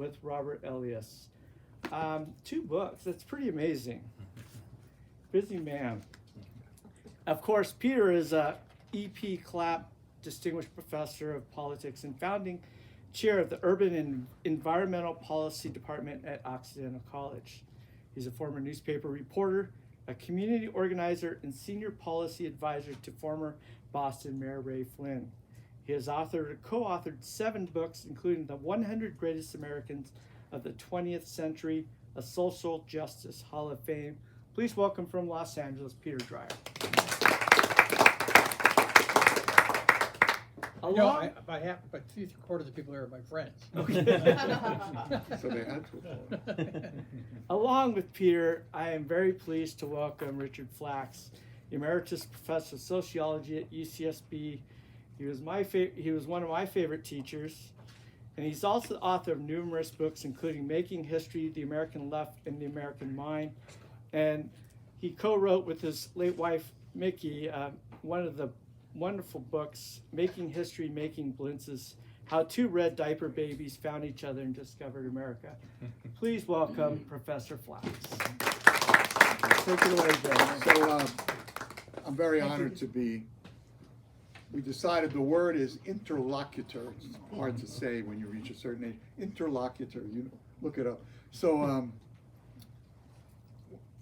with Robert Elias. 2 books, that's pretty amazing. Busy man. Of course, Peter is a E.P. Clapp Distinguished Professor of Politics and founding chair of the Urban and Environmental Policy Department at Occidental College. He's a former newspaper reporter, a community organizer, and senior policy advisor to former Boston Mayor Ray Flynn. He has co-authored 7 books, including The 100 Greatest Americans of the 20th Century, a Social Justice Hall of Fame. Please welcome from Los Angeles, Peter Dreier. But 3/4 of the people here are my friends. So they had to. Along with Peter, I am very pleased to welcome Richard Flacks, emeritus professor of sociology at UCSB. He was one of my favorite teachers, and he's also the author of numerous books, including Making History, The American Left, and The American Mind. And he co-wrote with his late wife, Mickey, one of the wonderful books, Making History, Making Blintzes, How 2 Red Diaper Babies Found Each Other and Discovered America. Please welcome Professor Flacks. Take it away, John. So I'm very honored to be. We decided the word is interlocutor. It's hard to say when you reach a certain age. Interlocutor, you know, look it up. So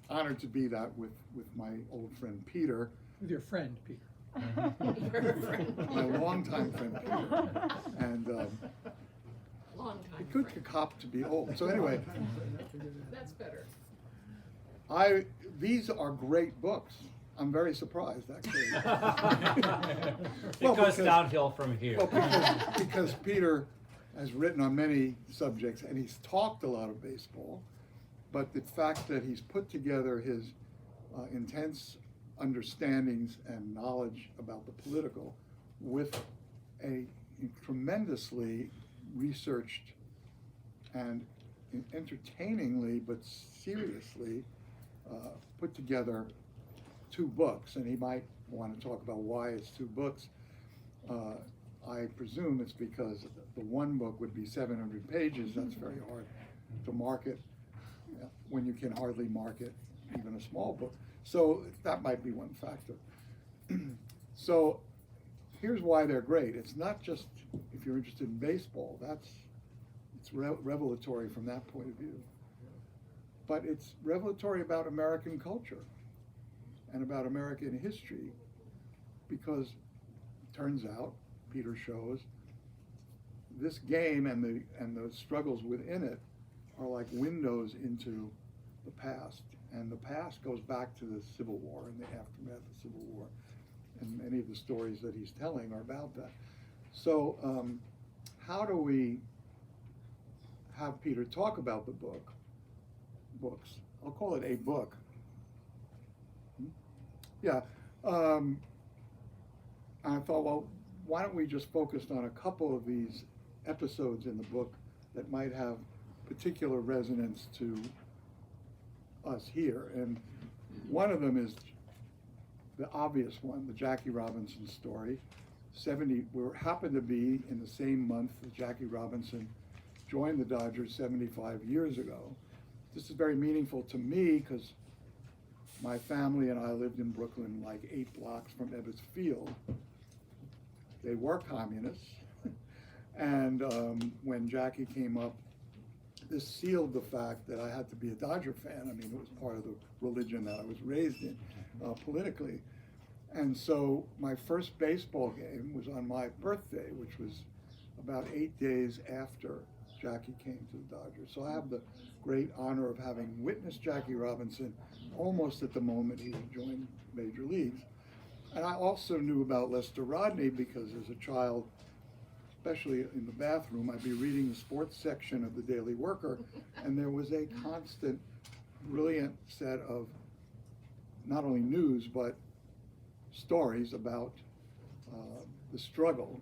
honored to be that with my old friend Peter. With your friend, Peter. My longtime friend Peter. And it could cop to be old. So anyway. That's better. These are great books. I'm very surprised, actually. It goes downhill from here. Well, because Peter has written on many subjects, and he's talked a lot of baseball, but the fact that he's put together his intense understandings and knowledge about the political with a tremendously researched and entertainingly but seriously put together 2 books, and he might want to talk about why it's 2 books. I presume it's because the one book would be 700 pages. That's very hard to market when you can hardly market even a small book. So that might be one factor. So here's why they're great. It's not just if you're interested in baseball. It's revelatory from that point of view. But it's revelatory about American culture and about American history, because it turns out, Peter shows, this game and the struggles within it are like windows into the past. And the past goes back to the Civil War and the aftermath of the Civil War. And many of the stories that he's telling are about that. So how do we have Peter talk about the books? I'll call it a book. Yeah, I thought, well, why don't we just focus on a couple of these episodes in the book that might have particular resonance to us here. And one of them is the obvious one, the Jackie Robinson story. We happened to be in the same month that Jackie Robinson joined the Dodgers 75 years ago. This is very meaningful to me because my family and I lived in Brooklyn, like 8 blocks from Ebbets Field. They were communists. And when Jackie came up, this sealed the fact that I had to be a Dodger fan. I mean, it was part of the religion that I was raised in politically. And so my first baseball game was on my birthday, which was about 8 days after Jackie came to the Dodgers. So I have the great honor of having witnessed Jackie Robinson almost at the moment he joined Major Leagues. And I also knew about Lester Rodney because as a child, especially in the bathroom, I'd be reading the sports section of the Daily Worker, and there was a constant, brilliant set of not only news, but stories about the struggle,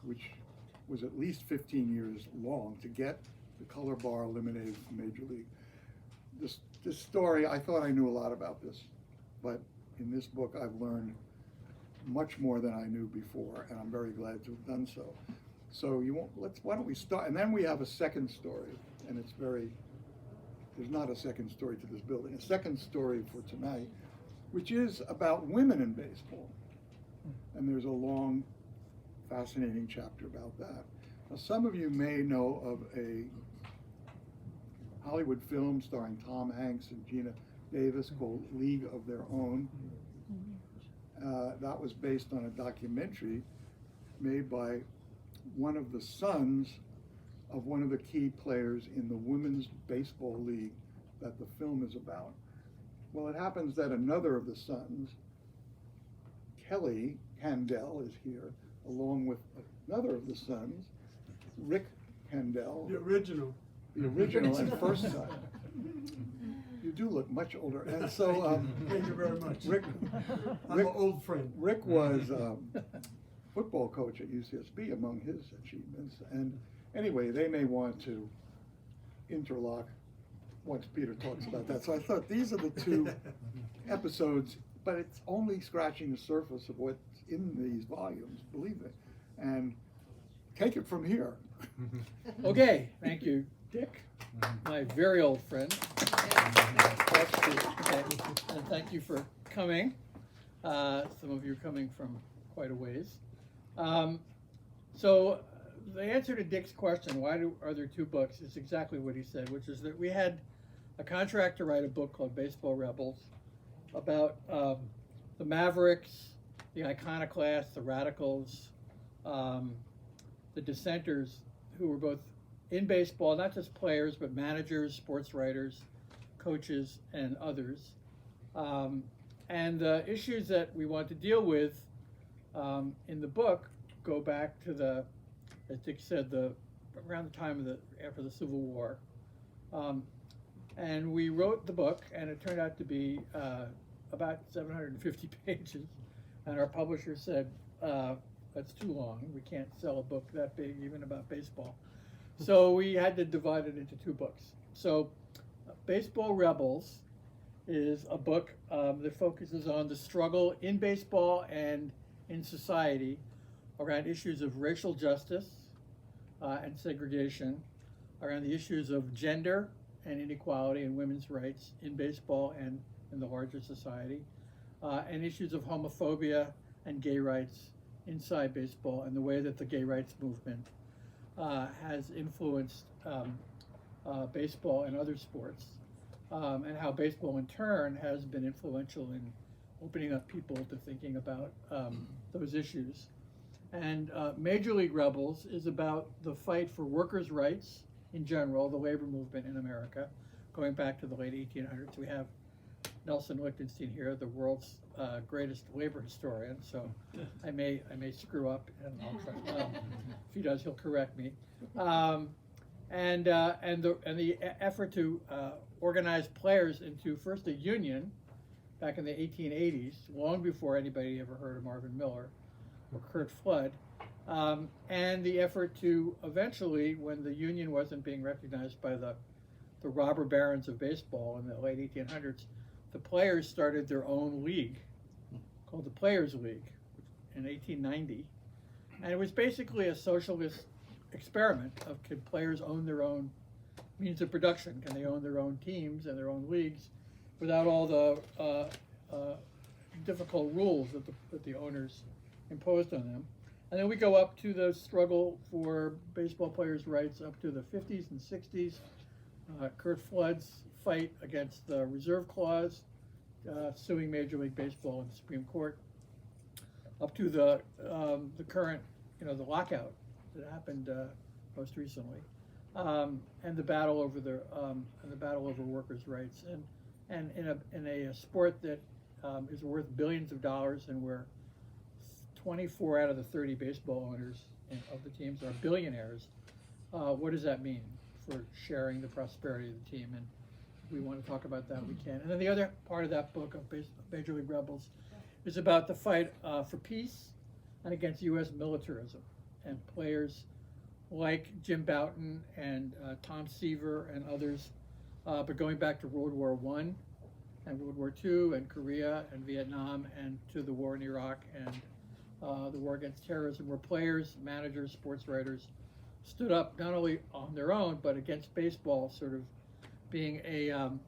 which was at least 15 years long, to get the color bar eliminated from Major League. This story, I thought I knew a lot about this, but in this book I've learned much more than I knew before, and I'm very glad to have done so. So why don't we start, and then we have a second story, and there's not a second story to this building, a second story for tonight, which is about women in baseball. And there's a long, fascinating chapter about that. Now, some of you may know of a Hollywood film starring Tom Hanks and Gina Davis called League of Their Own. That was based on a documentary made by one of the sons of one of the key players in the Women's Baseball League that the film is about. Well, it happens that another of the sons, Kelly Candell, is here, along with another of the sons, Rick Candell. The original And first son. You do look much older. And so, Thank you very much. Rick, I'm an old friend. Rick was football coach at UCSB among his achievements. And anyway, they may want to interlock once Peter talks about that. So I thought these are the two episodes, but it's only scratching the surface of what's in these volumes, believe me. And take it from here. Okay, thank you, Dick, my very old friend. Okay, and thank you for coming. Some of you are coming from quite a ways. So the answer to Dick's question, are there two books, is exactly what he said, which is that we had a contract to write a book called Baseball Rebels about the Mavericks, the iconoclasts, the radicals, the dissenters who were both in baseball, not just players, but managers, sports writers, coaches, and others. And the issues that we want to deal with in the book go back to as Dick said, around the time after the Civil War. And we wrote the book, and it turned out to be about 750 pages. And our publisher said, that's too long. We can't sell a book that big, even about baseball. So we had to divide it into two books. So Baseball Rebels is a book that focuses on the struggle in baseball and in society around issues of racial justice and segregation, around the issues of gender and inequality and women's rights in baseball and in the larger society, and issues of homophobia and gay rights inside baseball, and the way that the gay rights movement has influenced baseball and other sports, and how baseball in turn has been influential in opening up people to thinking about those issues. And Major League Rebels is about the fight for workers' rights in general, the labor movement in America, going back to the late 1800s. We have Nelson Lichtenstein here, the world's greatest labor historian. So I may screw up, and I'll try. If he does, he'll correct me. And the effort to organize players into first a union back in the 1880s, long before anybody ever heard of Marvin Miller or Curt Flood, and the effort to eventually, when the union wasn't being recognized by the robber barons of baseball in the late 1800s, the players started their own league called the Players League in 1890. And it was basically a socialist experiment of, can players own their own means of production? Can they own their own teams and their own leagues without all the difficult rules that the owners imposed on them? And then we go up to the struggle for baseball players' rights up to the 50s and 60s. Curt Flood's fight against the reserve clause, suing Major League Baseball in the Supreme Court, up to the current, the lockout that happened most recently, and the battle over workers' rights, and in a sport that is worth billions of dollars, and where 24 out of the 30 baseball owners of the teams are billionaires. What does that mean for sharing the prosperity of the team? And if we want to talk about that, we can. And then the other part of that book of Major League Rebels is about the fight for peace and against U.S. militarism, and players like Jim Bouton and Tom Seaver and others, but going back to World War I and World War II and Korea and Vietnam and to the war in Iraq and the war against terrorism, where players, managers, sports writers stood up not only on their own but against baseball, sort of being an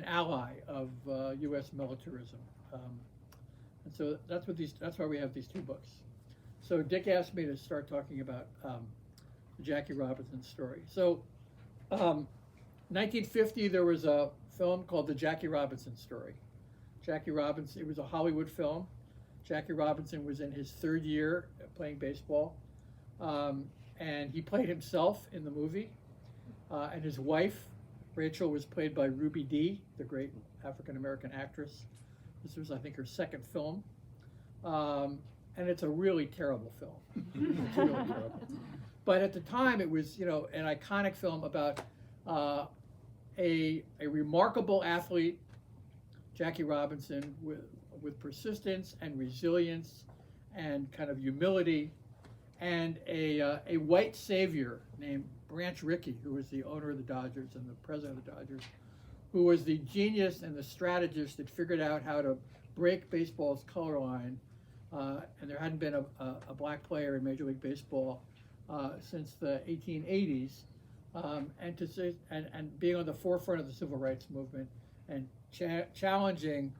ally of U.S. militarism. And so that's why we have these two books. So Dick asked me to start talking about the Jackie Robinson story. So 1950, there was a film called The Jackie Robinson Story. Jackie Robinson, it was a Hollywood film. Jackie Robinson was in his third year playing baseball. And he played himself in the movie. And his wife, Rachel, was played by Ruby Dee, the great African-American actress. This was, I think, her second film. And it's a really terrible film. It's really terrible. But at the time, it was, an iconic film about a remarkable athlete, Jackie Robinson, with persistence and resilience and kind of humility, and a white savior named Branch Rickey, who was the owner of the Dodgers and the president of the Dodgers, who was the genius and the strategist that figured out how to break baseball's color line. And there hadn't been a black player in Major League Baseball since the 1880s, and being on the forefront of the civil rights movement and challenging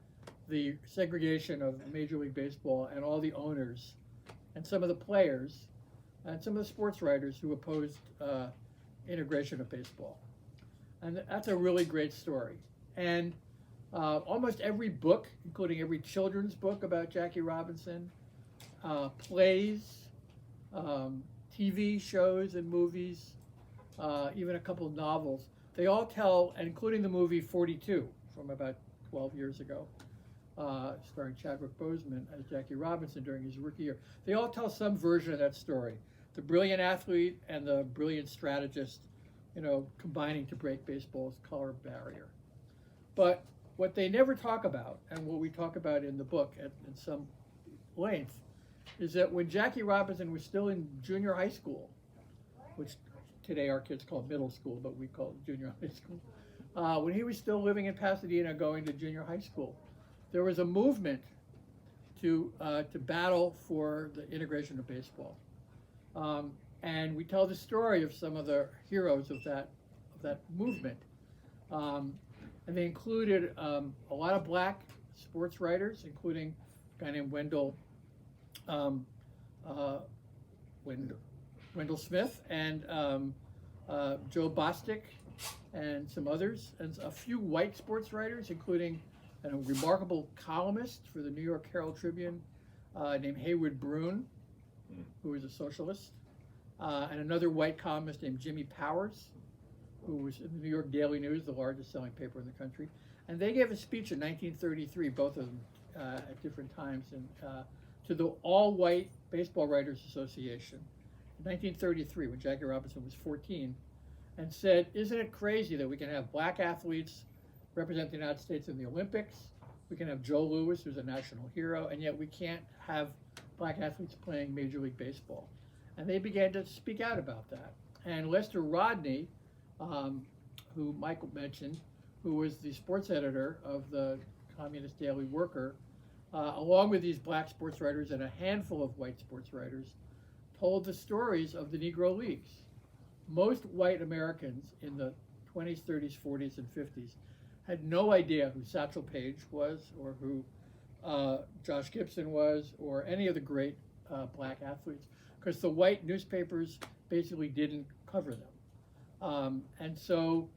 the segregation of Major League Baseball and all the owners and some of the players and some of the sports writers who opposed integration of baseball. And that's a really great story. And almost every book, including every children's book about Jackie Robinson, plays, TV shows and movies, even a couple of novels, they all tell, including the movie 42 from about 12 years ago, starring Chadwick Boseman as Jackie Robinson during his rookie year. They all tell some version of that story. The brilliant athlete and the brilliant strategist, combining to break baseball's color barrier. But what they never talk about, and what we talk about in the book in some length, is that when Jackie Robinson was still in junior high school, which today our kids call middle school, but we call it junior high school, when he was still living in Pasadena going to junior high school, there was a movement to battle for the integration of baseball. And we tell the story of some of the heroes of that movement. And they included a lot of black sports writers, including a guy named Wendell Smith and Joe Bostic and some others, and a few white sports writers, including a remarkable columnist for the New York Herald Tribune named Haywood Broun, who was a socialist, and another white columnist named Jimmy Powers, who was in the New York Daily News, the largest selling paper in the country. And they gave a speech in 1933, both of them at different times, to the All-White Baseball Writers Association in 1933, when Jackie Robinson was 14, and said, "Isn't it crazy that we can have black athletes represent the United States in the Olympics? We can have Joe Louis, who's a national hero, and yet we can't have black athletes playing Major League Baseball." And they began to speak out about that. And Lester Rodney, who Michael mentioned, who was the sports editor of the Communist Daily Worker, along with these black sports writers and a handful of white sports writers, told the stories of the Negro Leagues. Most white Americans in the 20s, 30s, 40s, and 50s had no idea who Satchel Paige was, or who Josh Gibson was, or any of the great black athletes, because the white newspapers basically didn't cover them. And so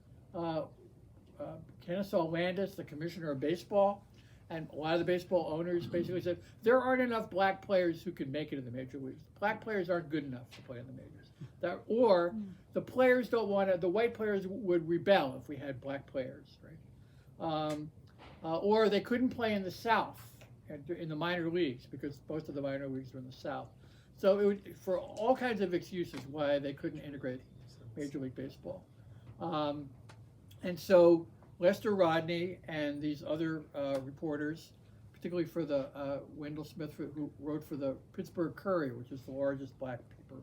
Kennesaw Landis, the commissioner of baseball, and a lot of the baseball owners basically said, there aren't enough black players who can make it in the major leagues. Black players aren't good enough to play in the majors. Or the players don't want to, the white players would rebel if we had black players, right? Or they couldn't play in the South, in the minor leagues, because most of the minor leagues were in the South. So it would, for all kinds of excuses why they couldn't integrate Major League Baseball. And so Lester Rodney and these other reporters, particularly for the Wendell Smith, who wrote for the Pittsburgh Courier, which is the largest black paper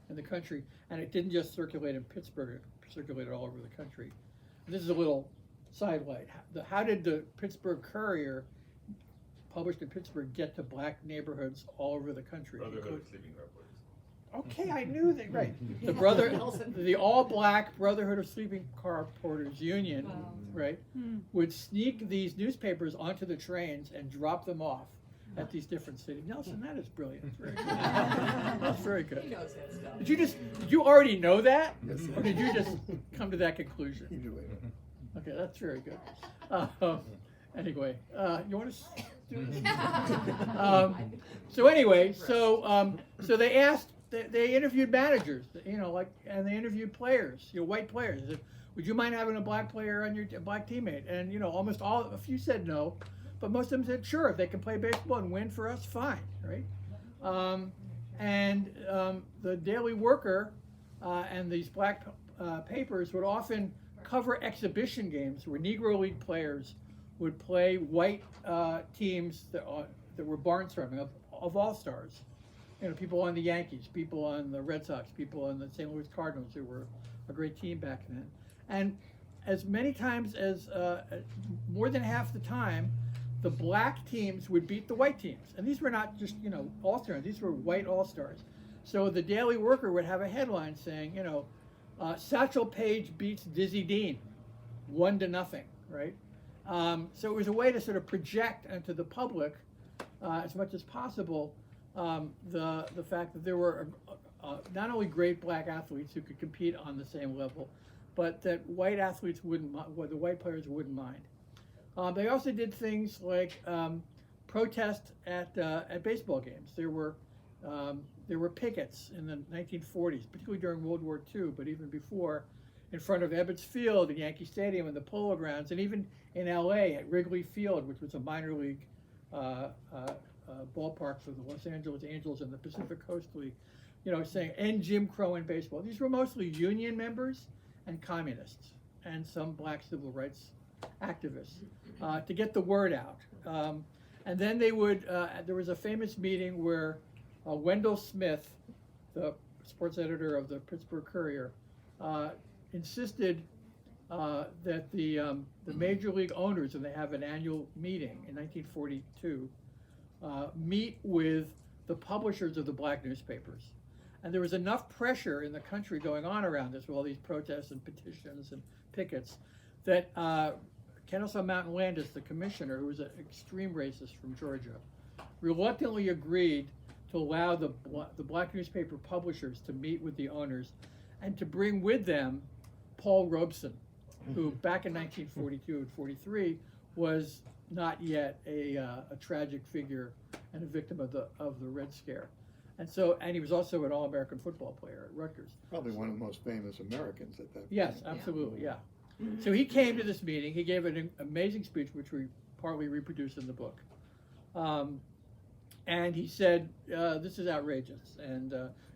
in the country, and it didn't just circulate in Pittsburgh, it circulated all over the country. And this is a little sidelight. How did the Pittsburgh Courier published in Pittsburgh get to black neighborhoods all over the country. Brotherhood of Sleeping Car Boys. Okay, I knew that, right. Nelson. The all-black Brotherhood of Sleeping Car Porters Union, Wow. right, would sneak these newspapers onto the trains and drop them off at these different cities. Nelson, that is brilliant. Very good. That's very He good. knows that stuff. Did you already know that? Yes, Or did you just come to that conclusion? You do it. Okay, that's very good. Anyway, you want to do this? So anyway, so they asked, they interviewed managers, and they interviewed players, white players. They said, would you mind having a black player on your black teammate? And almost a few said no, but most of them said sure, if they can play baseball and win for us, fine, right? The Daily Worker and these black papers would often cover exhibition games where Negro League players would play white teams that were barnstorming of all-stars. People on the Yankees, people on the Red Sox, people on the St. Louis Cardinals, who were a great team back then. And as many times as, more than half the time, the black teams would beat the white teams. And these were not just, all-stars, these were white all-stars. So the Daily Worker would have a headline saying, Satchel Paige beats Dizzy Dean, 1-0, right? So it was a way to sort of project onto the public, as much as possible, the fact that there were not only great black athletes who could compete on the same level, but that white athletes the white players wouldn't mind. They also did things like protest at baseball games. There were pickets in the 1940s, particularly during World War II, but even before, in front of Ebbets Field and Yankee Stadium and the Polo Grounds, and even in LA at Wrigley Field, which was a minor league ballpark for the Los Angeles Angels and the Pacific Coast League, saying end Jim Crow in baseball. These were mostly union members and communists and some black civil rights activists to get the word out. And then they would, there was a famous meeting where Wendell Smith, the sports editor of the Pittsburgh Courier, insisted that the major league owners, and they have an annual meeting in 1942, meet with the publishers of the black newspapers. And there was enough pressure in the country going on around this with all these protests and petitions and pickets that Kennesaw Mountain Landis, the commissioner, who was an extreme racist from Georgia, reluctantly agreed to allow the black newspaper publishers to meet with the owners and to bring with them Paul Robeson, who back in 1942 and 43 was not yet a tragic figure and a victim of the Red Scare. And he was also an All-American football player at Rutgers. Probably one of the most famous Americans at that point. Yes, absolutely, yeah. So he came to this meeting. He gave an amazing speech, which we partly reproduce in the book. And he said, this is outrageous, and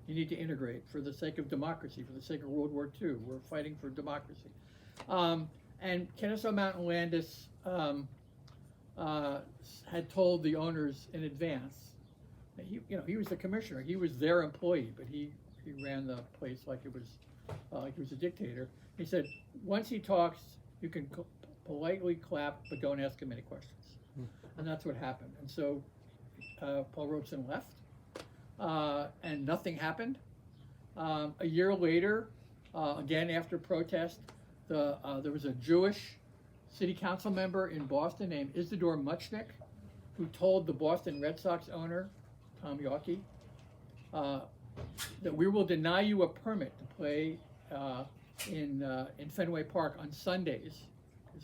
you need to integrate for the sake of democracy, for the sake of World War II. We're fighting for democracy. And Kennesaw Mountain Landis had told the owners in advance. He was the commissioner. He was their employee, but he ran the place like he was a dictator. He said, once he talks, you can politely clap, but don't ask him any questions. And that's what happened. And so Paul Robeson left, and nothing happened. A year later, again after protest, there was a Jewish city council member in Boston named Isidore Muchnick, who told the Boston Red Sox owner, Tom Yawkey, that we will deny you a permit to play in Fenway Park on Sundays.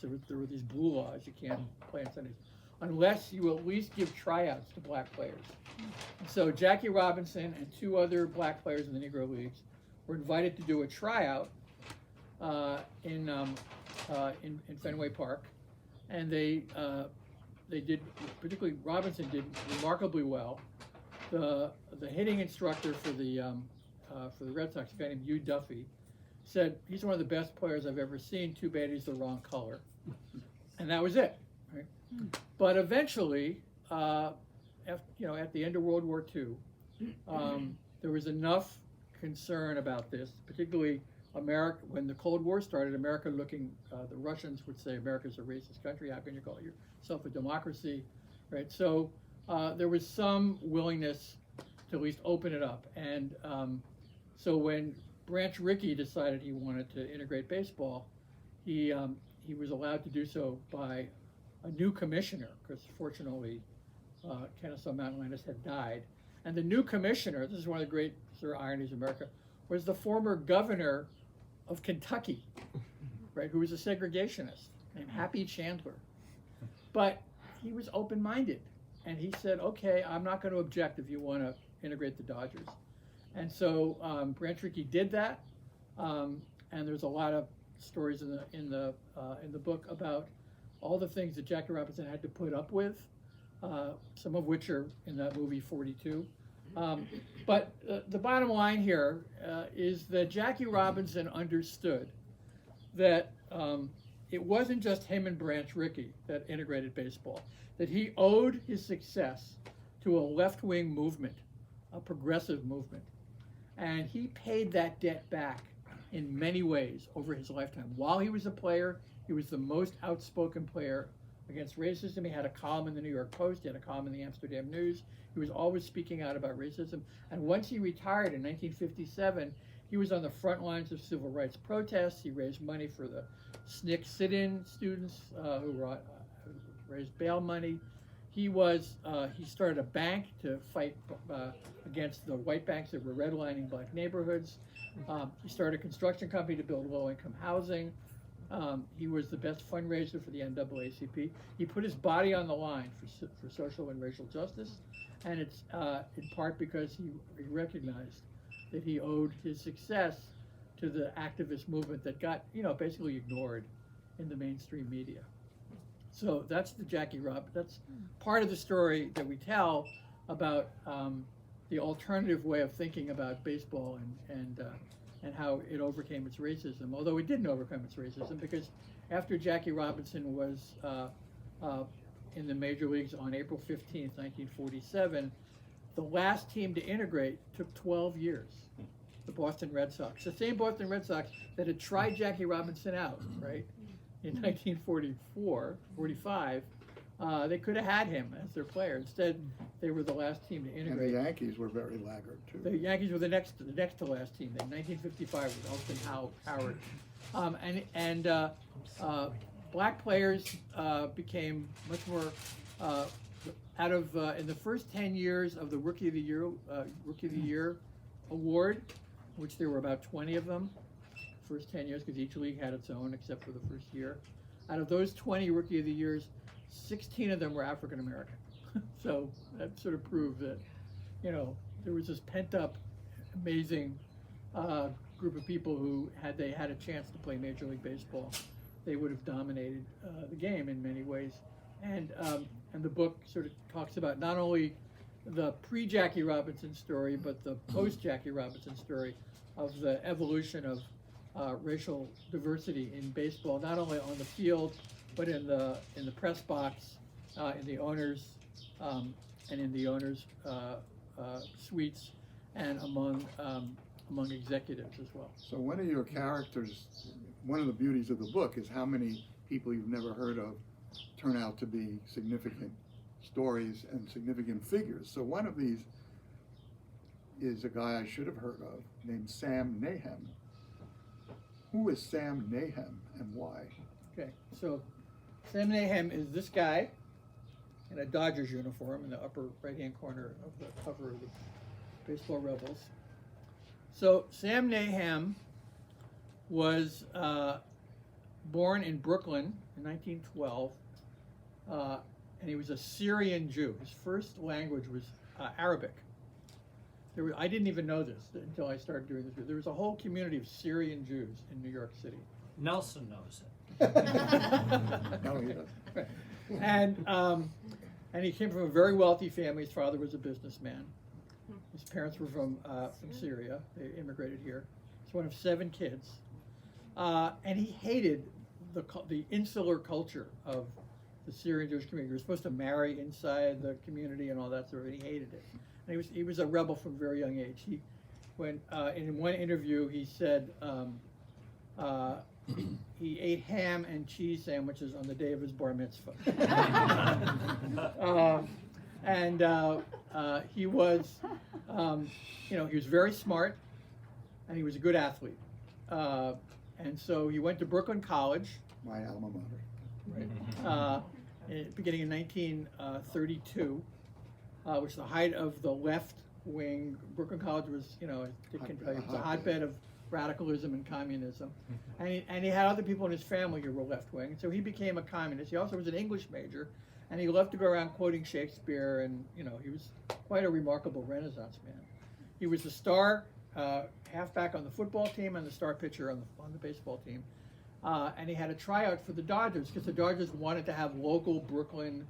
There were these blue laws, you can't play on Sundays, unless you at least give tryouts to black players. So Jackie Robinson and 2 other black players in the Negro Leagues were invited to do a tryout in Fenway Park, and they did, particularly Robinson did remarkably well. The hitting instructor for the Red Sox, a guy named Hugh Duffy, said he's one of the best players I've ever seen. Too bad he's the wrong color, and that was it. Right? But eventually, at the end of World War II, there was enough concern about this, particularly America. When the Cold War started, the Russians would say America's a racist country. How can you call yourself a democracy? right? So there was some willingness to at least open it up. And so when Branch Rickey decided he wanted to integrate baseball, he was allowed to do so by a new commissioner, because fortunately Kennesaw Mountain Landis had died. And the new commissioner, this is one of the great sort of ironies of America, was the former governor of Kentucky, right, who was a segregationist named Happy Chandler. But he was open-minded, and he said, okay, I'm not going to object if you want to integrate the Dodgers. And so Branch Rickey did that, and there's a lot of stories in the book about all the things that Jackie Robinson had to put up with, some of which are in that movie 42. But the bottom line here is that Jackie Robinson understood that it wasn't just him and Branch Rickey that integrated baseball, that he owed his success to a left-wing movement, a progressive movement. And he paid that debt back in many ways over his lifetime. While he was a player, he was the most outspoken player against racism. He had a column in the New York Post, he had a column in the Amsterdam News. He was always speaking out about racism. And once he retired in 1957, he was on the front lines of civil rights protests. He raised money for the SNCC sit-in students who raised bail money. He started a bank to fight against the white banks that were redlining black neighborhoods. He started a construction company to build low-income housing. He was the best fundraiser for the NAACP. He put his body on the line for social and racial justice, and it's in part because he recognized that he owed his success to the activist movement that got, basically ignored in the mainstream media. So that's the Jackie Robinson. That's part of the story that we tell about the alternative way of thinking about baseball and how it overcame its racism. Although it didn't overcome its racism, because after Jackie Robinson was in the major leagues on April 15th, 1947, the last team to integrate took 12 years. The Boston Red Sox, the same Boston Red Sox that had tried Jackie Robinson out, right? In 1945, they could have had him as their player. Instead, they were the last team to integrate. And the Yankees were very laggard too. The Yankees were the next to last team. In 1955 was Elton Howard, black players became much more in the first 10 years of the Rookie of the Year award, which there were about 20 of them. First 10 years, because each league had its own except for the first year. Out of those 20 Rookie of the Years, 16 of them were African American. So that sort of proved that, there was this pent-up, amazing group of people who, had they had a chance to play Major League Baseball, they would have dominated the game in many ways. And the book sort of talks about not only the pre-Jackie Robinson story, but the post-Jackie Robinson story of the evolution of racial diversity in baseball, not only on the field, but in the press box, in the owners, and in the owners' suites, and among executives as well. So one of your characters, one of the beauties of the book is how many people you've never heard of turn out to be significant stories and significant figures. So one of these is a guy I should have heard of named Sam Naham. Who is Sam Naham and why? Okay, so Sam Naham is this guy in a Dodgers uniform in the upper right-hand corner of the cover of the Baseball Rebels. So Sam Naham was born in Brooklyn in 1912, and he was a Syrian Jew. His first language was Arabic. I didn't even know this until I started doing this. There was a whole community of Syrian Jews in New York City. Nelson knows it. No, he doesn't. Right. And he came from a very wealthy family. His father was a businessman. His parents were from Syria. They immigrated here. He's one of 7 kids, and he hated the insular culture of the Syrian Jewish community. You were supposed to marry inside the community and all that sort of thing. He hated it. And he was a rebel from a very young age. In one interview, he said he ate ham and cheese sandwiches on the day of his bar mitzvah. He was, he was very smart, and he was a good athlete. And so he went to Brooklyn College. My alma mater. Right. Beginning in 1932, which is the height of the left wing. Brooklyn College was, it's a hotbed of radicalism and communism. And he had other people in his family who were left wing. So he became a communist. He also was an English major, and he loved to go around quoting Shakespeare, and he was quite a remarkable Renaissance man. He was the star halfback on the football team and the star pitcher on the baseball team. And he had a tryout for the Dodgers because the Dodgers wanted to have local Brooklyn,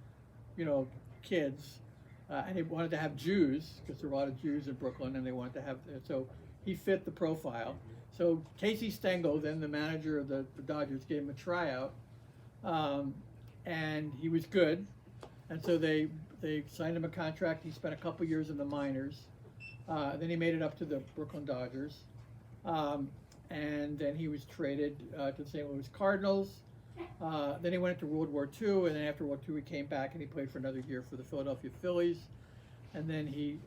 kids, and they wanted to have Jews because there were a lot of Jews in Brooklyn, and they wanted to have. So he fit the profile. So Casey Stengel, then the manager of the Dodgers, gave him a tryout, and he was good, and so they signed him a contract. He spent a couple years in the minors. Then he made it up to the Brooklyn Dodgers. And then he was traded to the St. Louis Cardinals. Then he went into World War II, and then after World War II he came back and he played for another year for the Philadelphia Phillies. And then he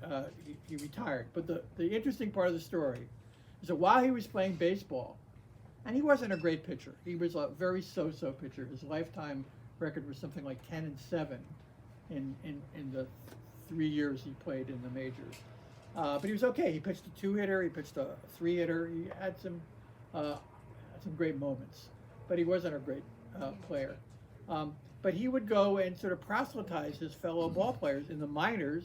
retired. But the interesting part of the story is that while he was playing baseball, and he wasn't a great pitcher, he was a very so-so pitcher. His lifetime record was something like 10-7 in the 3 years he played in the majors. But he was okay. He pitched a 2-hitter. He pitched a 3-hitter. He had some great moments, but he wasn't a great player. But he would go and sort of proselytize his fellow ball players in the minors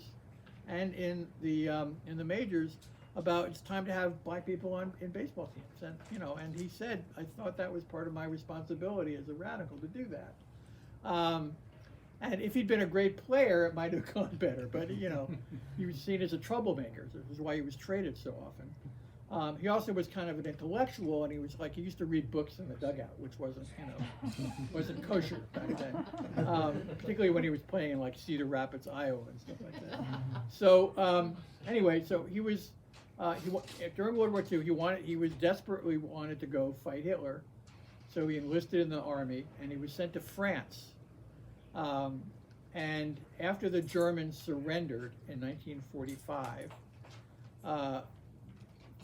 and in the majors about it's time to have black people in baseball teams. And and he said, I thought that was part of my responsibility as a radical to do that. And if he'd been a great player, it might have gone better. But he was seen as a troublemaker. This is why he was traded so often. He also was kind of an intellectual, and he used to read books in the dugout, which wasn't kosher back then. Particularly when he was playing in like Cedar Rapids, Iowa, and stuff like that. So anyway, so he was during World War II. He desperately wanted to go fight Hitler, so he enlisted in the army, and he was sent to France. And after the Germans surrendered in 1945,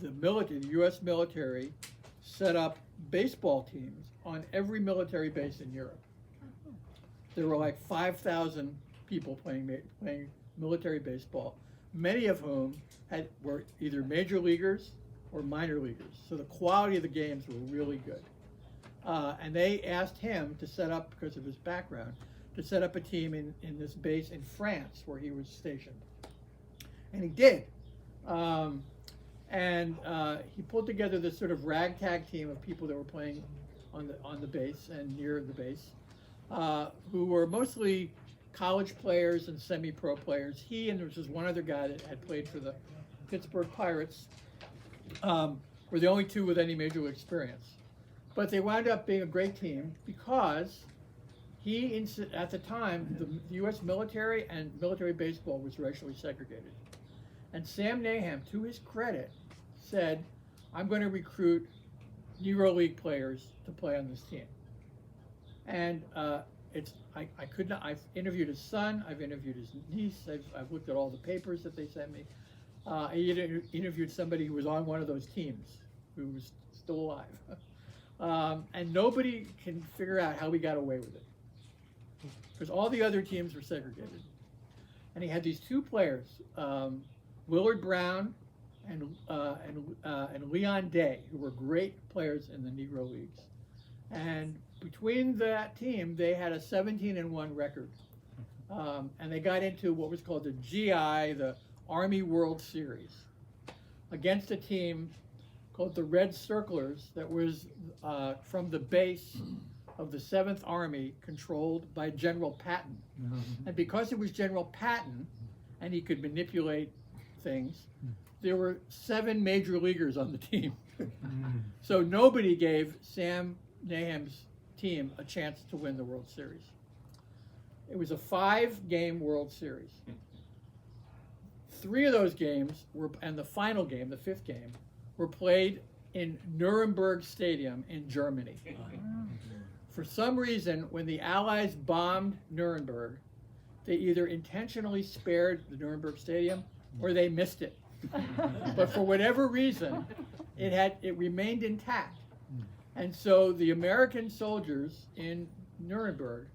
the U.S. military set up baseball teams on every military base in Europe. There were like 5,000 people playing military baseball, many of whom were either major leaguers or minor leaguers. So the quality of the games were really good. And they asked him to set up, because of his background, to set up a team in this base in France where he was stationed. And he did. He pulled together this sort of ragtag team of people that were playing on the base and near the base, who were mostly college players and semi-pro players. He and there was just one other guy that had played for the Pittsburgh Pirates, were the only two with any major league experience. But they wound up being a great team because at the time, the U.S. military and military baseball was racially segregated. And Sam Naham, to his credit, said, I'm going to recruit Negro League players to play on this team. And I could not, I've interviewed his son, I've interviewed his niece, I've looked at all the papers that they sent me. I interviewed somebody who was on one of those teams, who was still alive. And nobody can figure out how he got away with it, because all the other teams were segregated. And he had these two players, Willard Brown and Leon Day, who were great players in the Negro Leagues. And between that team, they had a 17-1 record. And they got into what was called the GI, the Army World Series, against a team called the Red Circlers that was from the base of the 7th Army, controlled by General Patton. And because it was General Patton, and he could manipulate things, there were 7 major leaguers on the team. So nobody gave Sam Naham's team a chance to win the World Series. It was a 5-game World Series. 3 of those games and the final game, the 5th game, were played in Nuremberg Stadium in Germany. For some reason, when the Allies bombed Nuremberg, they either intentionally spared the Nuremberg Stadium or they missed it. But for whatever reason, it remained intact. And so the American soldiers in Nuremberg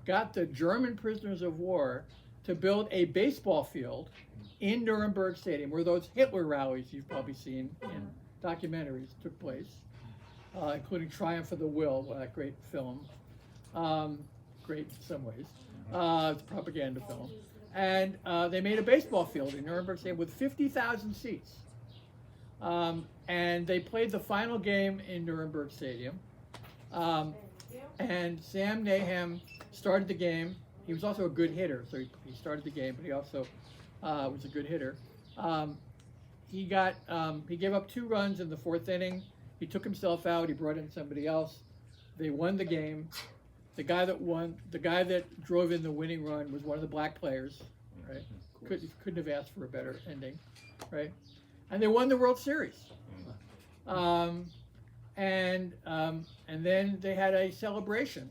got the German prisoners of war to build a baseball field in Nuremberg Stadium, where those Hitler rallies you've probably seen in documentaries took place, including Triumph of the Will, that great film, great in some ways. It's a propaganda film. And they made a baseball field in Nuremberg Stadium with 50,000 seats. And they played the final game in Nuremberg Stadium. And Sam Naham started the game. He was also a good hitter, so he started the game, but he also was a good hitter. He gave up 2 runs in the 4th inning. He took himself out. He brought in somebody else. They won the game. The guy that drove in the winning run was one of the black players, right? Couldn't have asked for a better ending, right? And they won the World Series. And then they had a celebration.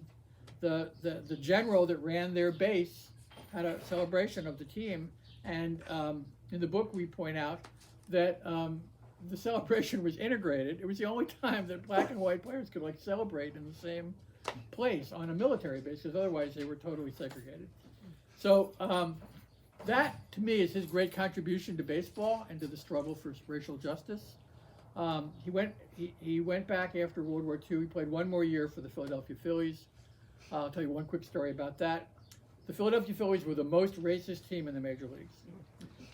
The general that ran their base had a celebration of the team, and in the book we point out that the celebration was integrated. It was the only time that black and white players could celebrate in the same place on a military base, because otherwise they were totally segregated. So that to me is his great contribution to baseball and to the struggle for racial justice. He went back after World War II. He played 1 more year for the Philadelphia Phillies. I'll tell you one quick story about that. The Philadelphia Phillies were the most racist team in the major leagues.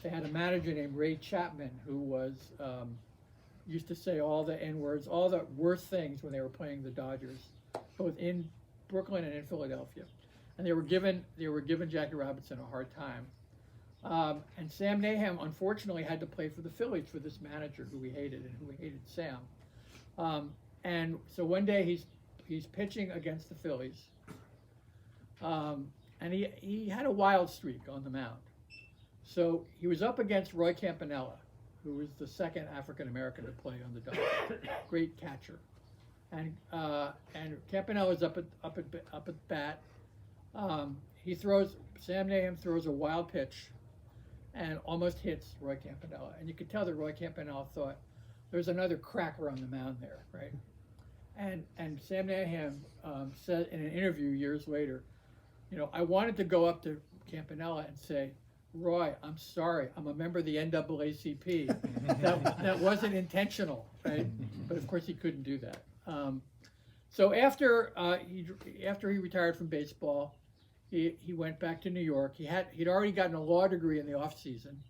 They had a manager named Ray Chapman who was used to say all the N-words, all the worst things when they were playing the Dodgers, both in Brooklyn and in Philadelphia. And they were giving Jackie Robinson a hard time. And Sam Naham, unfortunately, had to play for the Phillies for this manager who he hated and who hated Sam. And so one day he's pitching against the Phillies. And he had a wild streak on the mound. So he was up against Roy Campanella, who was the second African-American to play on the Dodgers. Great catcher. And Campanella's up at bat. Sam Naham throws a wild pitch and almost hits Roy Campanella. And you could tell that Roy Campanella thought, there's another cracker on the mound there, right? And Sam Naham said in an interview years later, I wanted to go up to Campanella and say, Roy, I'm sorry, I'm a member of the NAACP. that wasn't intentional, right? But of course he couldn't do that. So after he retired from baseball, he went back to New York. He'd already gotten a law degree in the off season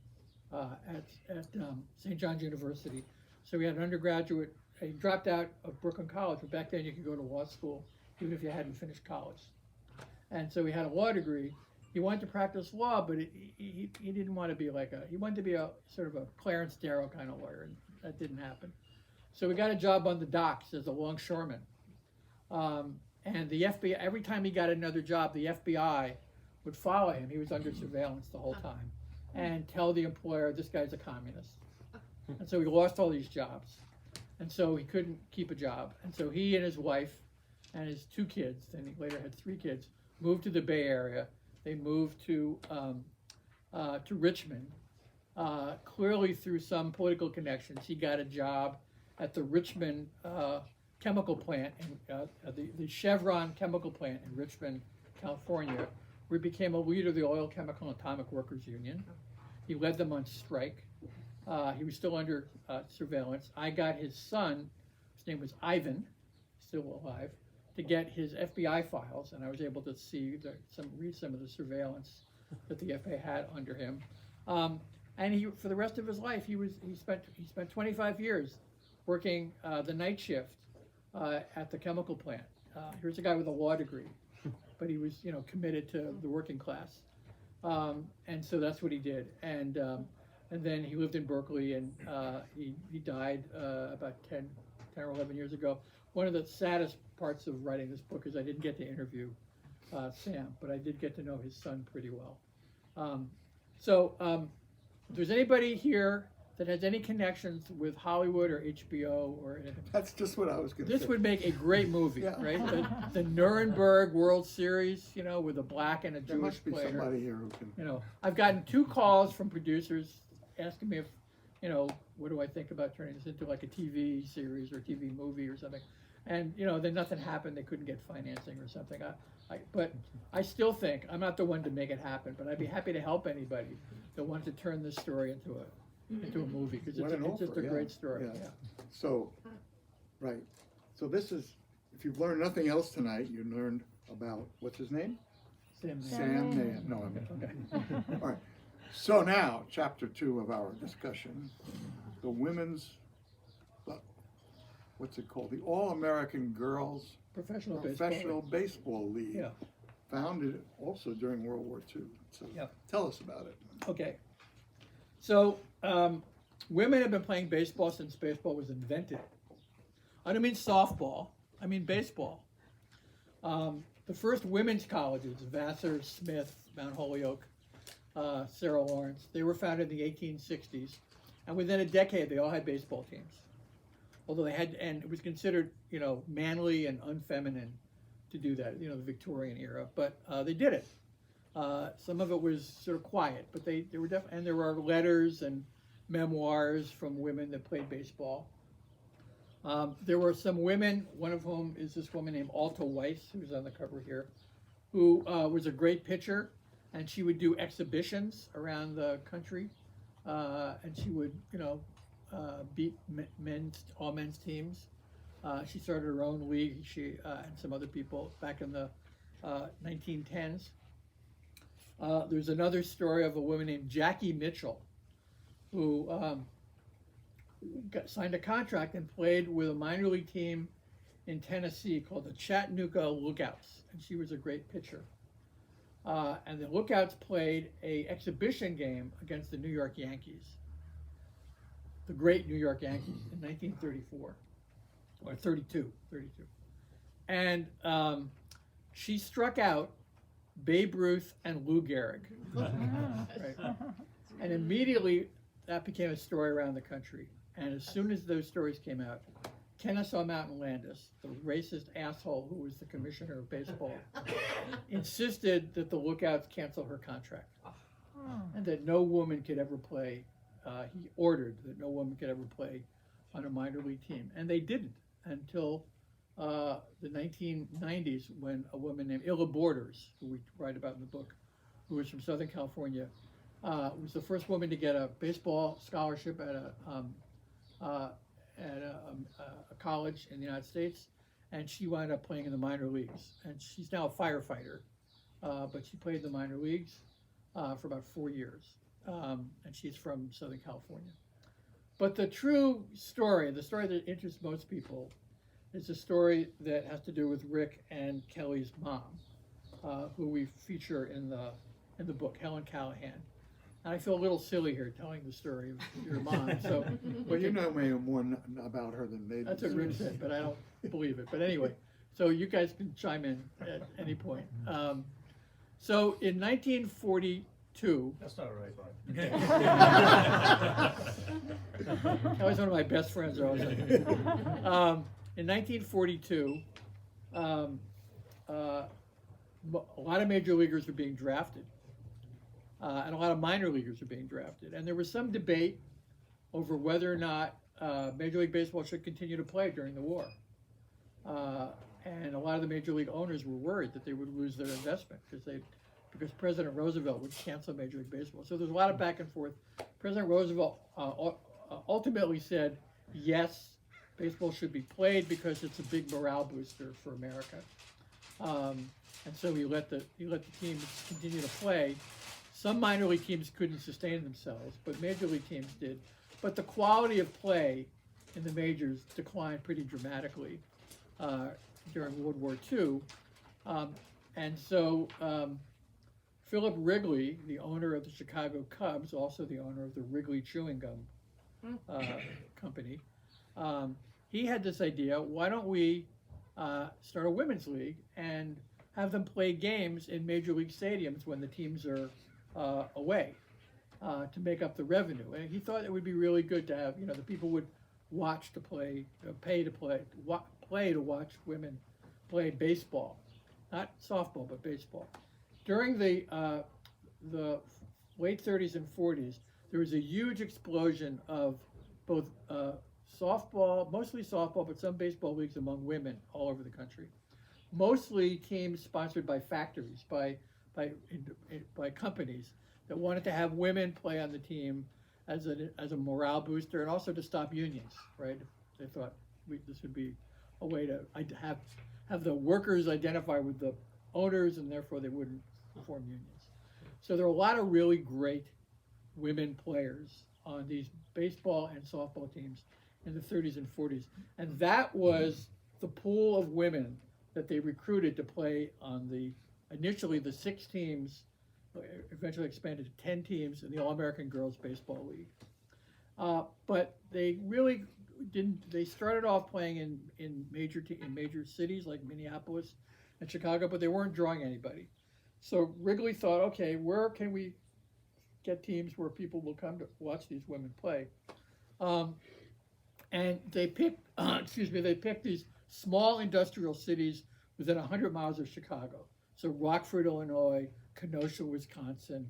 at St. John's University. So he had an undergraduate. He dropped out of Brooklyn College, but back then you could go to law school even if you hadn't finished college. And so he had a law degree. He wanted to practice law, but he didn't want to be he wanted to be a sort of a Clarence Darrow kind of lawyer, and that didn't happen. So he got a job on the docks as a longshoreman. And the FBI, every time he got another job, the FBI would follow him. He was under surveillance the whole time and tell the employer, this guy's a communist. And so he lost all these jobs. And so he couldn't keep a job. And so he and his wife and his 2 kids, then he later had 3 kids, moved to the Bay Area. They moved to Richmond. Clearly through some political connections, he got a job at the Richmond chemical plant, the Chevron chemical plant in Richmond, California, where he became a leader of the Oil, Chemical, and Atomic Workers Union. He led them on strike. He was still under surveillance. I got his son, his name was Ivan, still alive, to get his FBI files, and I was able to read some of the surveillance that the FBI had under him. And for the rest of his life, he spent 25 years working the night shift at the chemical plant. Here's a guy with a law degree, but he was committed to the working class, and so that's what he did. And then he lived in Berkeley, and he died about 10 or 11 years ago. One of the saddest parts of writing this book is I didn't get to interview Sam, but I did get to know his son pretty well. So if there's anybody here that has any connections with Hollywood or HBO or anything. That's just what I was going to say. This would make a great movie, Yeah. right? The Nuremberg World Series, you know, with a black and a There Jewish must be player. somebody here who can. You know, I've gotten 2 calls from producers asking me if, you know, what do I think about turning this into like a TV series or TV movie or something. And, you know, then nothing happened. They couldn't get financing or something. But I still think, I'm not the one to make it happen, but I'd be happy to help anybody that wants to turn this story into a movie, because What an it's just offer, a yeah. great story. Yeah. Yeah. So, right. So this is, if you've learned nothing else tonight, you learned about, what's his name? Sam Neill. Sam Naham. No, I mean, Okay. all right. So now, chapter 2 of our discussion, the women's, what's it called? The All-American Girls Professional Baseball League. Yeah. Founded also during World War II. So Yep. tell us about it. Okay. So, women have been playing baseball since baseball was invented. I don't mean softball, I mean baseball. The first women's colleges, Vassar, Smith, Mount Holyoke, Sarah Lawrence, they were founded in the 1860s. And within a decade, they all had baseball teams. Although they had, and it was considered, you know, manly and unfeminine to do that, you know, the Victorian era. But they did it. Some of it was sort of quiet, but they were definitely, and there were letters and memoirs from women that played baseball. There were some women, one of whom is this woman named Alta Weiss, who's on the cover here, who was a great pitcher, and she would do exhibitions around the country, and she would, you know, beat all men's teams. She started her own league, she and some other people back in the 1910s. There's another story of a woman named Jackie Mitchell, who signed a contract and played with a minor league team in Tennessee called the Chattanooga Lookouts, and she was a great pitcher. And the Lookouts played a exhibition game against the New York Yankees, the great New York Yankees, in 1934, or 32. And she struck out Babe Ruth and Lou Gehrig. Right. And immediately that became a story around the country. And as soon as those stories came out, Kennesaw Mountain Landis, the racist asshole who was the commissioner of baseball, insisted that the Lookouts cancel her contract and that no woman could ever play. He ordered that no woman could ever play on a minor league team. And they didn't until the 1990s, when a woman named Illa Borders, who we write about in the book, who was from Southern California, was the first woman to get a baseball scholarship at a college in the United States, and she wound up playing in the minor leagues. And she's now a firefighter, but she played in the minor leagues for about 4 years, and she's from Southern California. But the true story, the story that interests most people, is a story that has to do with Rick and Kelly's mom, who we feature in the book, Helen Callahan. And I feel a little silly here telling the story of your mom. So, Well, you know more about her than they do. that's what Rick said, but I don't believe it. But anyway, so you guys can chime in at any point. So in 1942, That's not right. Kelly's one of my best friends. In 1942, a lot of major leaguers were being drafted, and a lot of minor leaguers were being drafted. And there was some debate over whether or not Major League Baseball should continue to play during the war. And a lot of the major league owners were worried that they would lose their investment because President Roosevelt would cancel Major League Baseball. So there's a lot of back and forth. President Roosevelt ultimately said, yes, baseball should be played because it's a big morale booster for America. And so he let the teams continue to play. Some minor league teams couldn't sustain themselves, but major league teams did. But the quality of play in the majors declined pretty dramatically during World War II. And so Philip Wrigley, the owner of the Chicago Cubs, also the owner of the Wrigley Chewing Gum company, he had this idea, why don't we start a women's league and have them play games in major league stadiums when the teams are away. to make up the revenue. And he thought it would be really good to have, the people would watch to play, pay to play to watch women play baseball, not softball, but baseball. During the late 30s and 40s, there was a huge explosion of both softball, mostly softball, but some baseball leagues among women all over the country. Mostly teams sponsored by factories, by companies that wanted to have women play on the team as a morale booster, and also to stop unions, right? They thought this would be a way to have the workers identify with the owners, and therefore they wouldn't form unions. So there are a lot of really great women players on these baseball and softball teams in the 30s and 40s. And that was the pool of women that they recruited to play on initially the 6 teams, eventually expanded to 10 teams in the All-American Girls Baseball League. But they really didn't, they started off playing in major cities like Minneapolis and Chicago, but they weren't drawing anybody. So Wrigley thought, okay, where can we get teams where people will come to watch these women play? And they picked, they picked these small industrial cities within 100 miles of Chicago. So Rockford, Illinois, Kenosha, Wisconsin,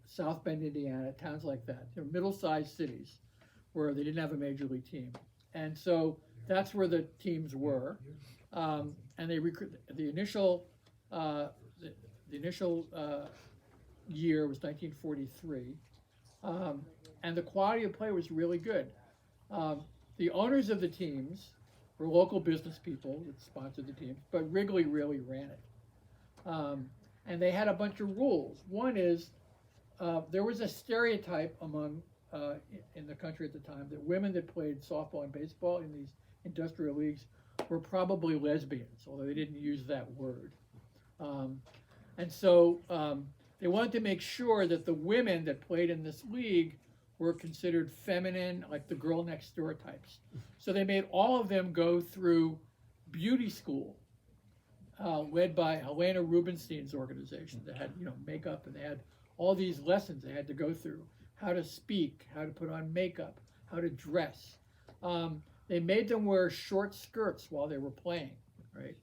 South Bend, Indiana, towns like that. They're middle-sized cities where they didn't have a major league team. And so that's where the teams were. And they the initial year was 1943. And the quality of play was really good. The owners of the teams were local business people that sponsored the teams, but Wrigley really ran it. And they had a bunch of rules. One is there was a stereotype among in the country at the time that women that played softball and baseball in these industrial leagues were probably lesbians, although they didn't use that word. And so they wanted to make sure that the women that played in this league were considered feminine, like the girl next door types. So they made all of them go through beauty school, led by Helena Rubinstein's organization that had, makeup, and they had all these lessons they had to go through: how to speak, how to put on makeup, how to dress. They made them wear short skirts while they were playing, right?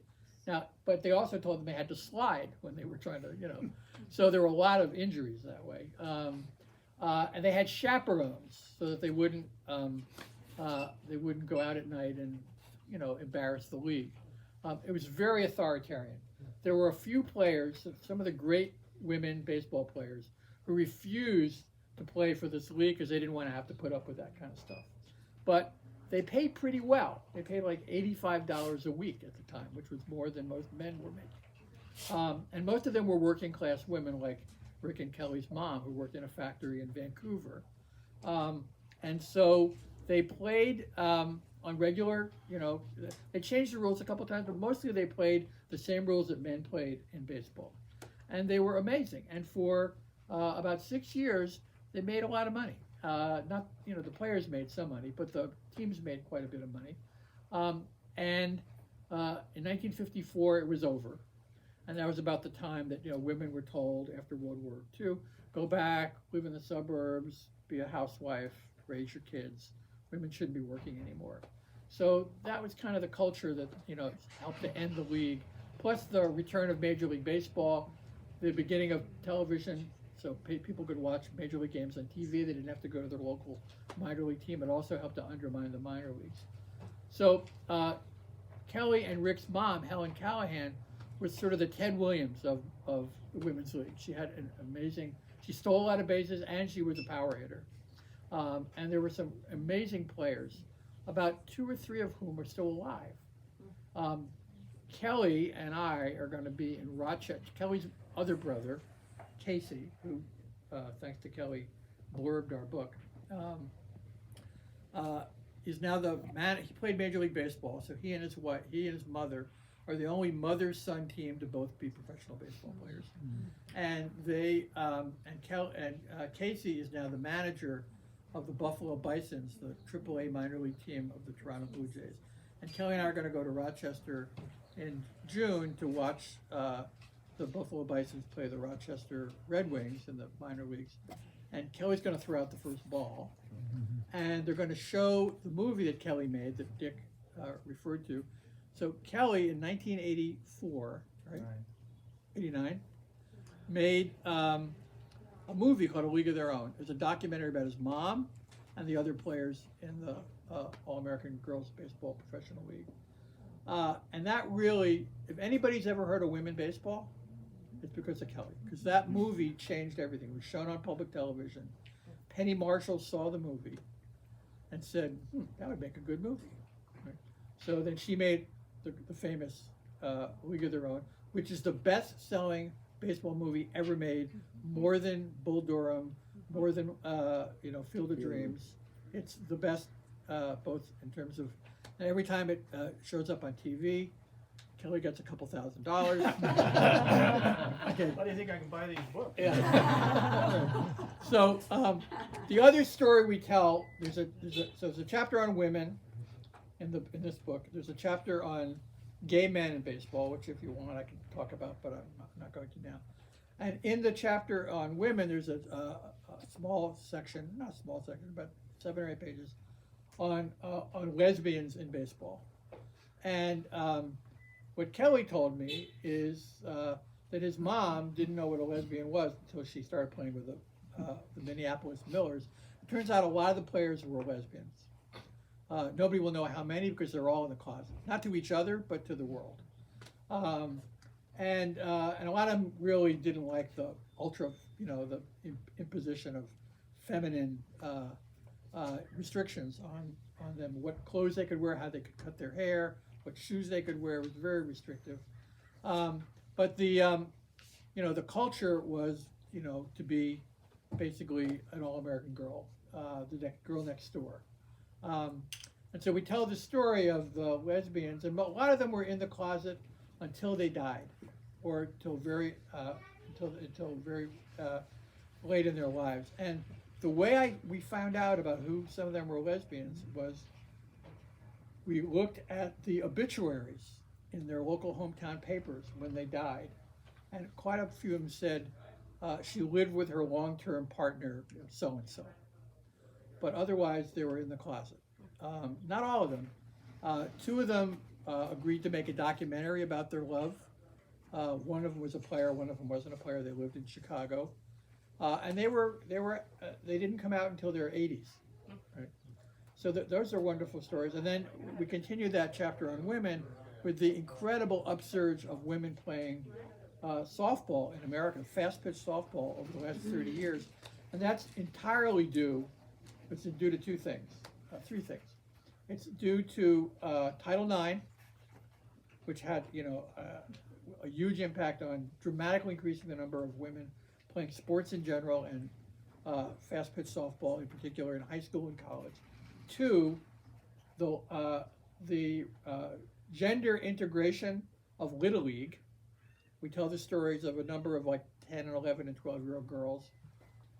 Now, but they also told them they had to slide when they were trying to, So there were a lot of injuries that way. And they had chaperones so that they wouldn't go out at night and, embarrass the league. It was very authoritarian. There were a few players, some of the great women baseball players, who refused to play for this league because they didn't want to have to put up with that kind of stuff. But they paid pretty well. They paid like $85 a week at the time, which was more than most men were making. And most of them were working class women, like Rick and Kelly's mom, who worked in a factory in Vancouver. And so they played on regular, they changed the rules a couple times, but mostly they played the same rules that men played in baseball. And they were amazing. And for about 6 years, they made a lot of money. Not, the players made some money, but the teams made quite a bit of money. And in 1954, it was over. And that was about the time that, women were told after World War II, go back, live in the suburbs, be a housewife, raise your kids. Women shouldn't be working anymore. So that was kind of the culture that, helped to end the league. Plus the return of Major League Baseball, the beginning of television, so people could watch Major League games on TV. They didn't have to go to their local minor league team. It also helped to undermine the minor leagues. So Kelly and Rick's mom, Helen Callahan, was sort of the Ted Williams of the women's league. She had an amazing, she stole a lot of bases, and she was a power hitter. And there were some amazing players, about 2 or 3 of whom are still alive. Kelly and I are going to be in Rochester. Kelly's other brother, Casey, who, thanks to Kelly, blurbed our book, is now the man. He played Major League Baseball, so he and his wife, he and his mother, are the only mother-son team to both be professional baseball players. And they Casey is now the manager of the Buffalo Bisons, the AAA minor league team of the Toronto Blue Jays. And Kelly and I are going to go to Rochester in June to watch the Buffalo Bisons play the Rochester Red Wings in the minor leagues. and Kelly's going to throw out the first ball, and they're going to show the movie that Kelly made that Dick referred to. So Kelly in 1984, right? 89, made a movie called A League of Their Own. It was a documentary about his mom and the other players in the All-American Girls Baseball Professional League. And that really, if anybody's ever heard of women baseball, it's because of Kelly. Because that movie changed everything. It was shown on public television. Penny Marshall saw the movie and said, that would make a good movie. Right? So then she made the famous League of Their Own, which is the best-selling baseball movie ever made, more than Bull Durham, more than Field of Dreams. It's the best, both in terms of, and every time it shows up on TV, Kelly gets a couple $1,000. Okay. Why do you think I can buy these books? Yeah. So the other story we tell, there's a chapter on women in this book. There's a chapter on gay men in baseball, which if you want I can talk about, but I'm not going to now. And in the chapter on women, there's a small section, not a small section, but 7 or 8 pages on lesbians in baseball. And what Kelly told me is that his mom didn't know what a lesbian was until she started playing with the Minneapolis Millers. It turns out a lot of the players were lesbians. Nobody will know how many because they're all in the closet, not to each other, but to the world. And a lot of them really didn't like the the imposition of feminine restrictions on them, what clothes they could wear, how they could cut their hair, what shoes they could wear. It was very restrictive. But the culture was to be basically an all-American girl, the girl next door. And so we tell the story of the lesbians, and a lot of them were in the closet until they died, or until very late in their lives. And the way we found out about who some of them were lesbians was we looked at the obituaries in their local hometown papers when they died, and quite a few of them said she lived with her long-term partner, so-and-so. But otherwise, they were in the closet. Not all of them. 2 of them agreed to make a documentary about their love. One of them was a player, one of them wasn't a player. They lived in Chicago, and they didn't come out until their 80s. Right? So those are wonderful stories. And then we continue that chapter on women with the incredible upsurge of women playing softball in America, fast-pitch softball over the last 30 years, and that's entirely due. It's due to 2 things, 3 things. It's due to Title IX, which had a huge impact on dramatically increasing the number of women playing sports in general and fast pitch softball in particular in high school and college. 2, the gender integration of Little League. We tell the stories of a number of 10 and 11 and 12-year-old girls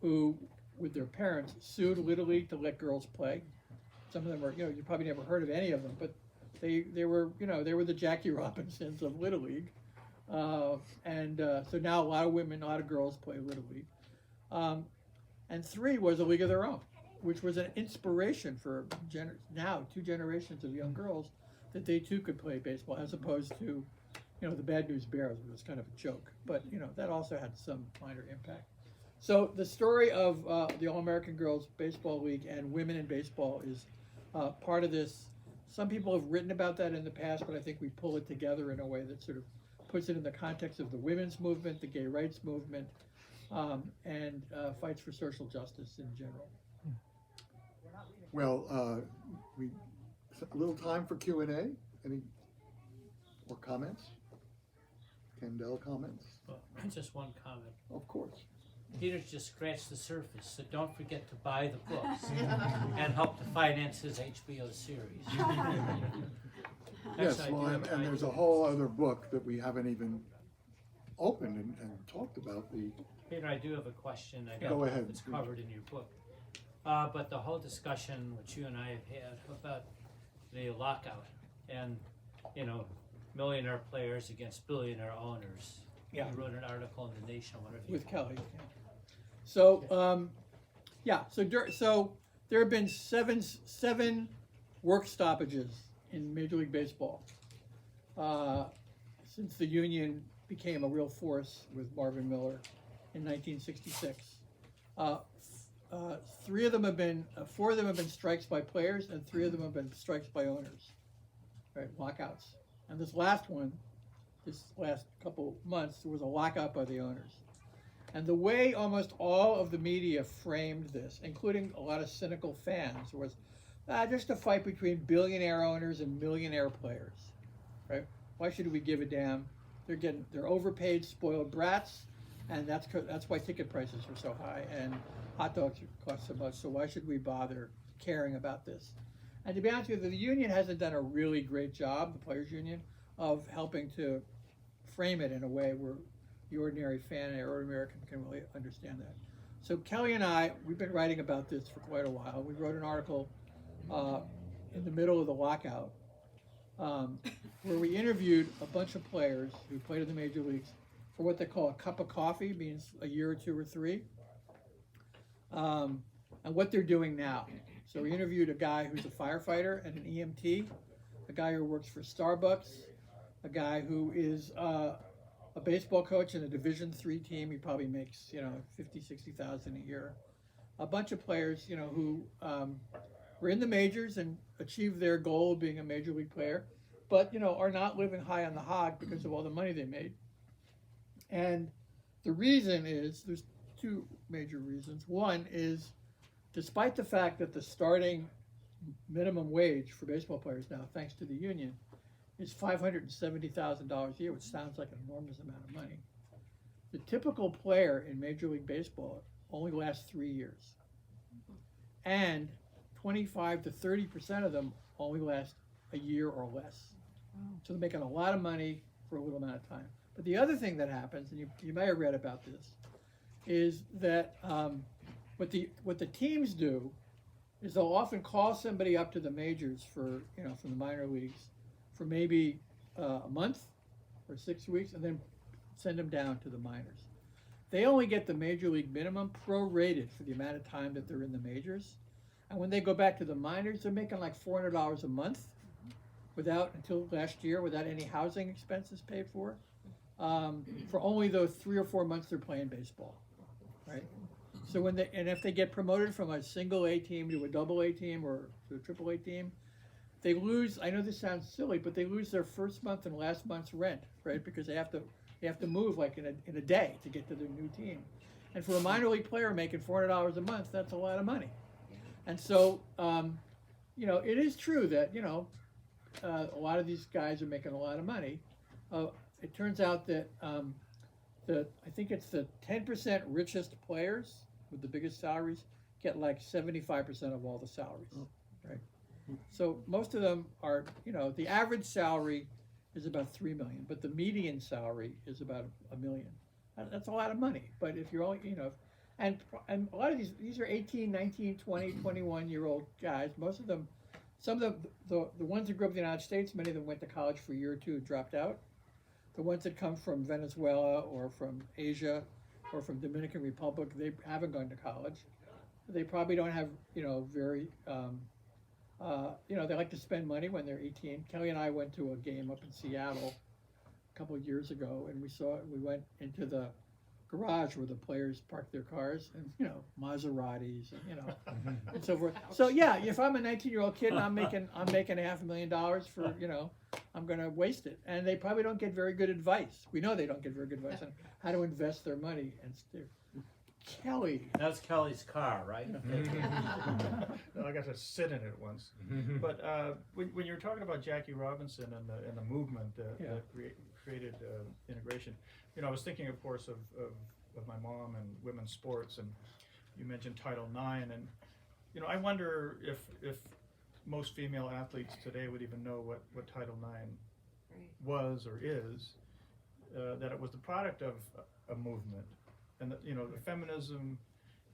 who, with their parents, sued Little League to let girls play. Some of them are, you probably never heard of any of them, but they were the Jackie Robinsons of Little League. So now a lot of women, a lot of girls play Little League. And 3 was A League of Their Own, which was an inspiration for now 2 generations of young girls that they too could play baseball, as opposed to, the Bad News Bears, which was kind of a joke. But, that also had some minor impact. So the story of the All-American Girls Baseball League and women in baseball is part of this. Some people have written about that in the past, but I think we pull it together in a way that sort of puts it in the context of the women's movement, the gay rights movement, and fights for social justice in general. Well, a little time for Q&A. Any more comments? Kendall comments? Well, just one comment. Of course. Peter's just scratched the surface, so don't forget to buy the books and help to finance his HBO series. Yes, well, and there's a whole other book that we haven't even opened and talked about. Peter, I do have a question. I Go ahead. It's covered in your book. But the whole discussion which you and I have had about the lockout and, millionaire players against billionaire owners. Yeah. You wrote an article in The Nation. I wonder if you With Kelly. Yeah. So Yeah, so there have been seven work stoppages in Major League Baseball since the union became a real force with Marvin Miller in 1966. 4 of them have been strikes by players, and 3 of them have been strikes by owners, right? Lockouts. And this last couple months, there was a lockout by the owners. And the way almost all of the media framed this, including a lot of cynical fans, was just a fight between billionaire owners and millionaire players, right? Why should we give a damn? They're overpaid, spoiled brats, and that's why ticket prices are so high and hot dogs cost so much. So why should we bother caring about this? And to be honest with you, the union hasn't done a really great job, the players' union, of helping to frame it in a way where the ordinary fan or American can really understand that. So Kelly and I, we've been writing about this for quite a while. We wrote an article in the middle of the lockout where we interviewed a bunch of players who played in the major leagues for what they call a cup of coffee, means a year or 2 or 3, and what they're doing now. So we interviewed a guy who's a firefighter and an EMT, a guy who works for Starbucks, a guy who is a baseball coach in a Division III team. He probably makes, $50,000-$60,000 a year. A bunch of players, who were in the majors and achieved their goal of being a major league player, but are not living high on the hog because of all the money they made. And the reason is, there's 2 major reasons. One is, despite the fact that the starting minimum wage for baseball players now, thanks to the union, is $570,000 a year, which sounds like an enormous amount of money, the typical player in Major League Baseball only lasts 3 years. And 25 to 30% of them only last a year or less. So they're making a lot of money for a little amount of time. But the other thing that happens, and you may have read about this, is that what the teams do is they'll often call somebody up to the majors from the minor leagues for maybe a month or 6 weeks, and then send them down to the minors. They only get the major league minimum prorated for the amount of time that they're in the majors. And when they go back to the minors, they're making like $400 a month until last year, without any housing expenses paid for only those 3 or 4 months they're playing baseball, right? So if they get promoted from a single A team to a double A team or to a triple A team, they lose, I know this sounds silly, but they lose their first month and last month's rent, right? Because they have to move like in a day to get to their new team. And for a minor league player making $400 a month, that's a lot of money. And so, it is true that, a lot of these guys are making a lot of money. It turns out that I think it's the 10% richest players with the biggest salaries get like 75% of all the salaries, right? So most of them are, the average salary is about $3 million, but the median salary is about $1 million. That's a lot of money. But if you're only, and a lot of these are 18, 19, 20, 21-year-old guys. Most of them, some of the ones that grew up in the United States, many of them went to college for a year or 2 and dropped out. The ones that come from Venezuela or from Asia or from Dominican Republic, they haven't gone to college. They probably don't have, very, they like to spend money when they're 18. Kelly and I went to a game up in Seattle a couple of years ago, and we went into the garage where the players park their cars, and Maseratis, and and so forth. So yeah, if I'm a 19-year-old kid and I'm making $500,000 for, I'm going to waste it. And they probably don't get very good advice. We know they don't get very good advice on how to invest their money. And Kelly. That's Kelly's car, right? No, I got to sit in it once. But when you're talking about Jackie Robinson and the movement that created integration, I was thinking, of course, of my mom and women's sports, and you mentioned Title IX, and I wonder if most female athletes today would even know what Title IX was or is, that it was the product of a movement, and that the feminism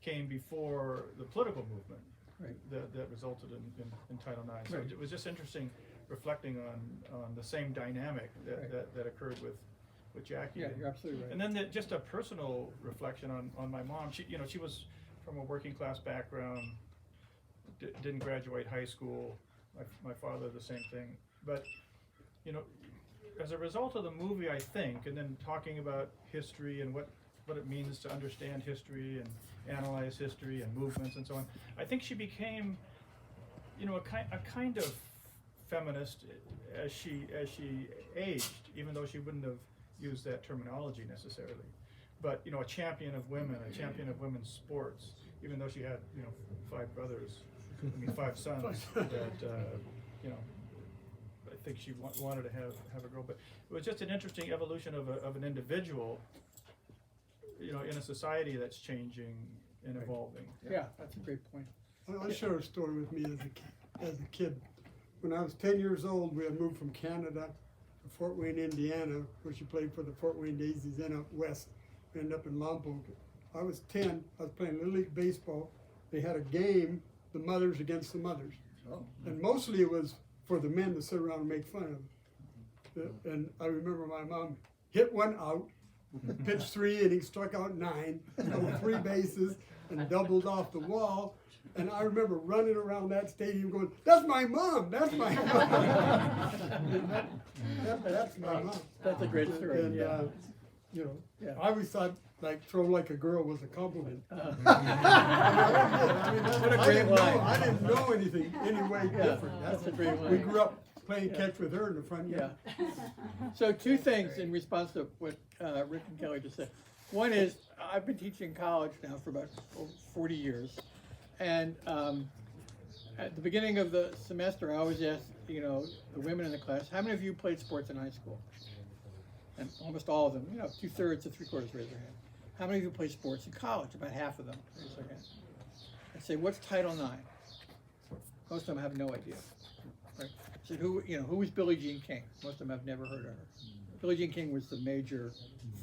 came before the political movement that resulted in Title IX. So it was just interesting reflecting on the same dynamic that occurred with Jackie. Yeah, you're absolutely right. And then just a personal reflection on my mom. She was from a working class background, didn't graduate high school. My father, the same thing. But, you know, as a result of the movie, I think, and then talking about history and what it means to understand history and analyze history and movements and so on, I think she became, you know, a kind of feminist as she aged, even though she wouldn't have used that terminology necessarily. But, you know, a champion of women, a champion of women's sports, even though she had, you know, 5 sons that, you know, I think she wanted to have a girl. But it was just an interesting evolution of an individual, you know, in a society that's changing and evolving. Yeah, that's a great point. I'll share a story with me as a kid. When I was 10 years old, we had moved from Canada to Fort Wayne, Indiana, where she played for the Fort Wayne Daisies, then out west. We ended up in Lompoc. I was 10. I was playing Little League Baseball. They had a game, the mothers against the mothers. Oh. And mostly it was for the men to sit around and make fun of. And I remember my mom hit one out, pitched 3 innings, struck out 9, stole 3 bases, and doubled off the wall. And I remember running around that stadium going, "That's my mom! That's my mom!" That's my mom. That's a great story. And, Yeah. you know, Yeah. I always thought like throw like a girl was a compliment. Uh, I mean, What a great line. I didn't know anything any way Yeah, different. that's a great We line. grew up playing catch with her in the front Yeah. yard. So 2 things in response to what Rick and Kelly just said. One is I've been teaching college now for about 40 years, and at the beginning of the semester, I always ask, you know, the women in the class, how many of you played sports in high school? And almost all of them, you know, 2/3 to 3/4 raise their hand. How many of you played sports in college? About half of them raise their hand. I say, what's Title IX? Most of them have no idea. Right? I said, who was Billie Jean King? Most of them have never heard of her. Billie Jean King was the major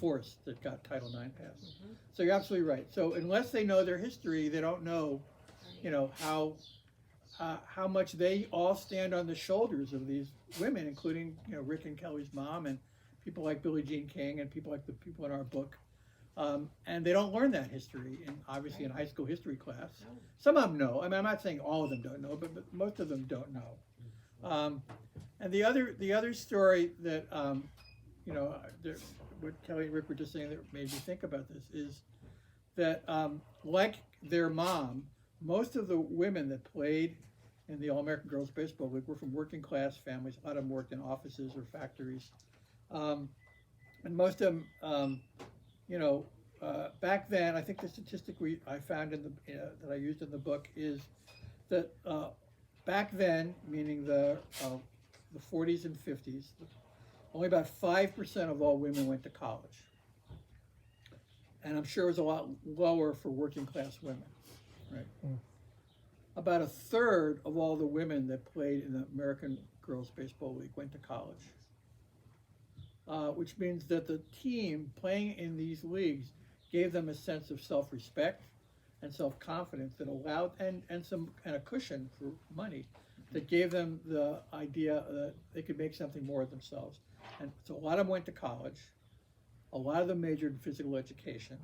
force that got Title IX passed. So you're absolutely right. So unless they know their history, they don't know, you know, how much they all stand on the shoulders of these women, including, you know, Rick and Kelly's mom and people like Billie Jean King and people like the people in our book. And they don't learn that history, obviously in high school history class. Some of them know. I mean, I'm not saying all of them don't know, but most of them don't know. And the other story that, you know, what Kelly and Rick were just saying that made me think about this is that, like their mom, most of the women that played in the All-American Girls Baseball League were from working class families. A lot of them worked in offices or factories. And most of them, you know, back then, I think the statistic I found in that I used in the book is that back then, meaning the 40s and 50s, only about 5% of all women went to college. And I'm sure it was a lot lower for working class women, right? About 1/3 of all the women that played in the American Girls Baseball League went to college. Which means that the team playing in these leagues gave them a sense of self-respect and self-confidence that allowed, and a cushion for money that gave them the idea that they could make something more of themselves. And so a lot of them went to college. A lot of them majored in physical education.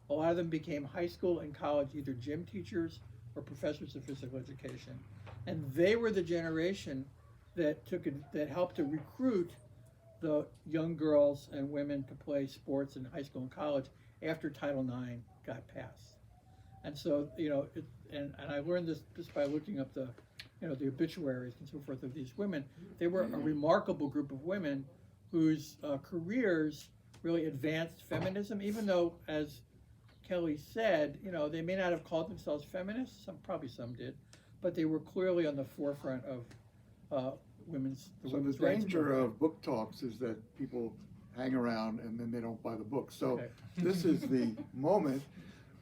A lot of them became high school and college either gym teachers or professors of physical education. And they were the generation that helped to recruit the young girls and women to play sports in high school and college after Title IX got passed. And so, you know, and I learned this just by looking up the obituaries and so forth of these women. They were a remarkable group of women whose careers really advanced feminism, even though, as Kelly said, you know, they may not have called themselves feminists, probably some did, but they were clearly on the forefront of women's rights. Danger of book talks is that people hang around and then they don't buy the book. So Okay. this is the moment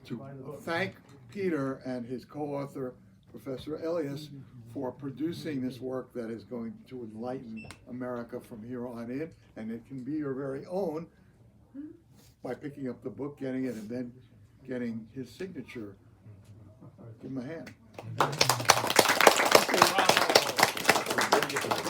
to thank Peter and his co-author, Professor Elias, for producing this work that is going to enlighten America from here on in, and it can be your very own by picking up the book, getting it, and then getting his signature. Give him a hand.